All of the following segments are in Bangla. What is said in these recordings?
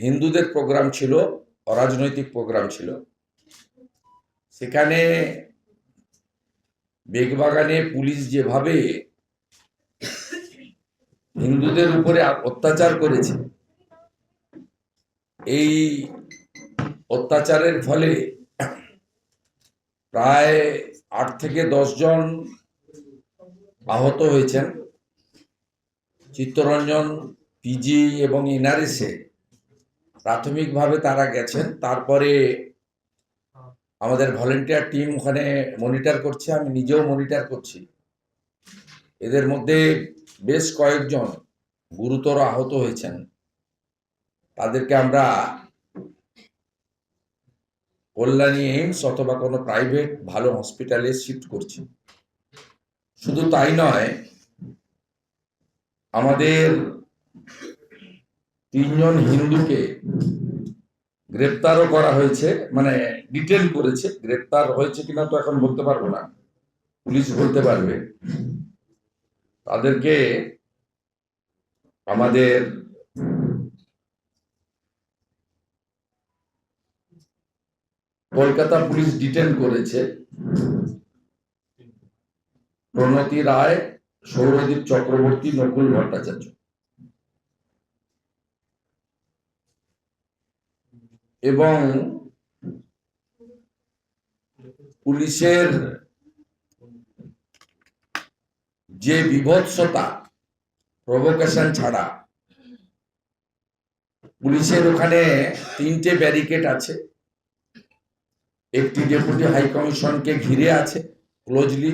হিন্দুদের প্রোগ্রাম ছিল, অরাজনৈতিক প্রোগ্রাম ছিল। সেখানে বেগবাগানে পুলিশ যেভাবে হিন্দুদের উপরে অত্যাচার করেছে, এই অত্যাচারের ফলে প্রায় 8 থেকে 10 জন আহত হয়েছেন। চিত্তরঞ্জন, পিজি এবং এনআরএসে প্রাথমিকভাবে তারা গেছেন। তারপরে আমাদের ভলেন্টিয়ার টিম ওখানে মনিটর করছে, আমি নিজেও মনিটর করছি। এদের মধ্যে বেশ কয়েকজন গুরুতর আহত হয়েছেন। তাদেরকে আমরা কল্যাণী এইমস অথবা কোনো প্রাইভেট ভালো হসপিটালে শিফট করছি। শুধু তাই নয়, আমাদের 3 জন হিন্দুকে গ্রেপ্তারও করা হয়েছে, মানে ডিটেন করেছে। গ্রেপ্তার হয়েছে কিনা তো এখন বলতে পারবো না, পুলিশ বলতে পারবে। তাদেরকে আমাদের কলকাতা পুলিশ ডিটেন করেছে। প্রণতি রায়, সৌরদীপ চক্রবর্তী, নকুল ভট্টাচার্য। এবং পুলিশের যে বিভৎসতা, প্রভোকেশন ছাড়া, পুলিশের ওখানে 3টে ব্যারিকেড আছে। একটি ডেপুটি হাই কমিশনকে ঘিরে আছে ক্লোজলি,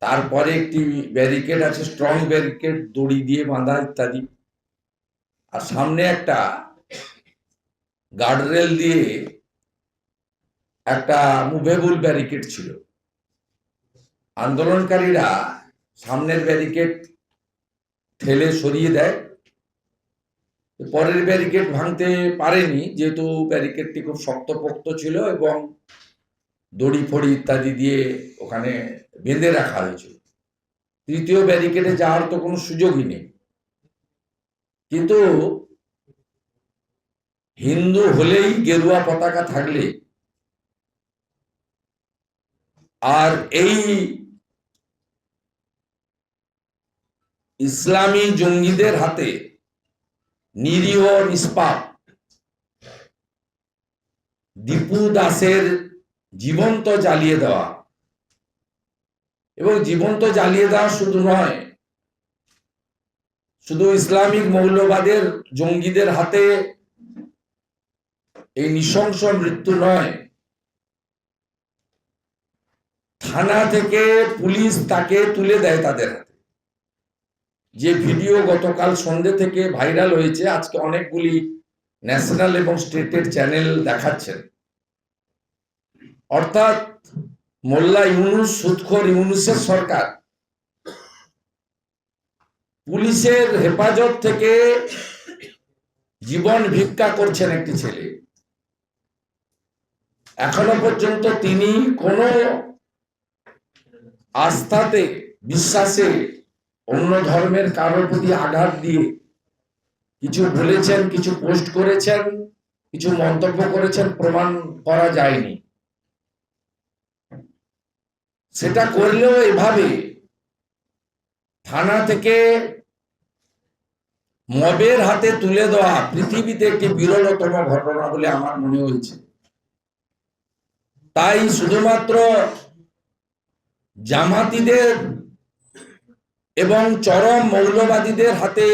তারপরে একটি ব্যারিকেড আছে, স্ট্রং ব্যারিকেড, দড়ি দিয়ে বাঁধা ইত্যাদি। আর সামনে একটা গার্ডরেল দিয়ে একটা মুভেবল ব্যারিকেড ছিল। আন্দোলনকারীরা সামনের ব্যারিকেড ঠেলে সরিয়ে দেয়, পরের ব্যারিকেড ভাঙতে পারেনি, যেহেতু ব্যারিকেডটি খুব শক্তপোক্ত ছিল এবং দড়ি ফড়ি ইত্যাদি দিয়ে ওখানে বেঁধে রাখা হয়েছিল। তৃতীয় ব্যারিকেডে যাওয়ার তো কোনো সুযোগই নেই। কিন্তু হিন্দু হলেই গেরুয়া পতাকা থাকলে, আর এই ইসলামী জঙ্গিদের হাতে নিরীহ নিষ্পাপ দীপু দাসের জীবন্ত জ্বালিয়ে দেওয়া, এবং জীবন্ত জ্বালিয়ে দেওয়া শুধু নয়, শুধু ইসলামিক মৌলবাদের জঙ্গিদের হাতে এই নৃশংস মৃত্যু নয়, থানা থেকে পুলিশ তাকে তুলে দেয় তাদের হাতে। যে ভিডিও গতকাল সন্ধ্যে থেকে ভাইরাল হয়েছে, আজকে অনেকগুলি ন্যাশনাল এবং স্টেটের চ্যানেল দেখাচ্ছেন। অর্থাৎ মোল্লা ইউনুস, সুদখোর ইউনুসের সরকার পুলিশের হেফাজত থেকে জীবন ভিক্ষা করছেন একটি ছেলে। এখনো পর্যন্ত তিনি কোনো আস্থাতে, বিশ্বাসে, অন্য ধর্মের কারোর প্রতি আঘাত দিয়ে কিছু বলেছেন, কিছু পোস্ট করেছেন, কিছু মন্তব্য করেছেন, প্রমাণ করা যায়নি। সেটা করলেও এভাবে থানা থেকে মবের হাতে তুলে দেওয়া পৃথিবীতে একটি বিরলতম ঘটনা বলে আমার মনে হয়েছে। তাই শুধুমাত্র জামাতিদের এবং চরম মৌলবাদীদের হাতে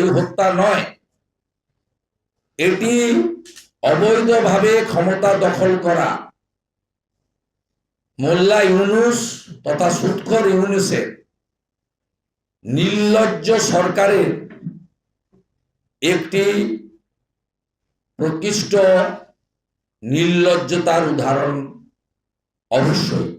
এই হত্যা নয়, এটি অবৈধভাবে ক্ষমতা দখল করা মোল্লা ইউনুস তথা সুদখোর ইউনুসের নির্লজ্জ সরকারের একটি প্রকৃষ্ট নির্লজ্জতার উদাহরণ অবশ্যই।